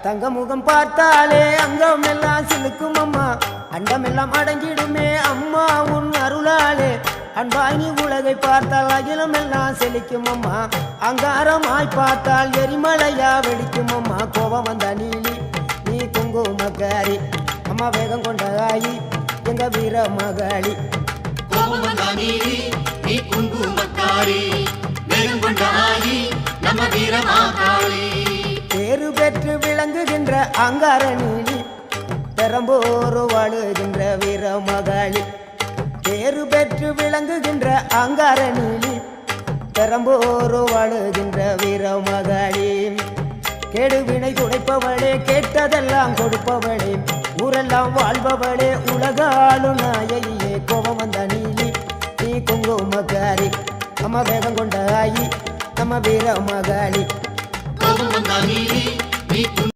தங்க முகம் பார்த்தாலே அங்கம் எல்லாம் சிலுக்கும் அம்மா, அண்டமெல்லாம் அடங்கிடுமே அம்மா உன் அருளாலே. அன்பாங்கி உலகை பார்த்தால் அகிலம் எல்லாம் செழிக்கும் அம்மா, அங்காரமாய் பார்த்தால் எரிமலையா வெடிக்கும் அம்மா. கோபம் வந்த நீலி நீ குங்குமக்காரி அம்மா, வேகம் கொண்ட ஆயி எங்க வீர மகாளி. கோபம் வந்த நீலி நீ குங்குமக்காரி, வேகம் கொண்ட ஆயி நம்ம வீர மகாளி. பேரு பெற்று விளங்குகின்ற அங்கார நீலி, பெரம்போரு வாழுகின்ற வீர மகாளி. பேரு பெற்று விளங்குகின்ற அங்கார நீலி, பெரம்போரு வாழுகின்ற வீர மகாளி. கேடுவினை துடைப்பவளே, கேட்டதெல்லாம் கொடுப்பவளே, ஊரெல்லாம் வாழ்பவளே, உலகாளு நாயகியே. கோபம் வந்த நீலி நீ குங்குமக்காரி அம்மா, வேகம் கொண்ட ஆயி நம்ம வீர மகாளி. கோபம் வந்த நீலி நீ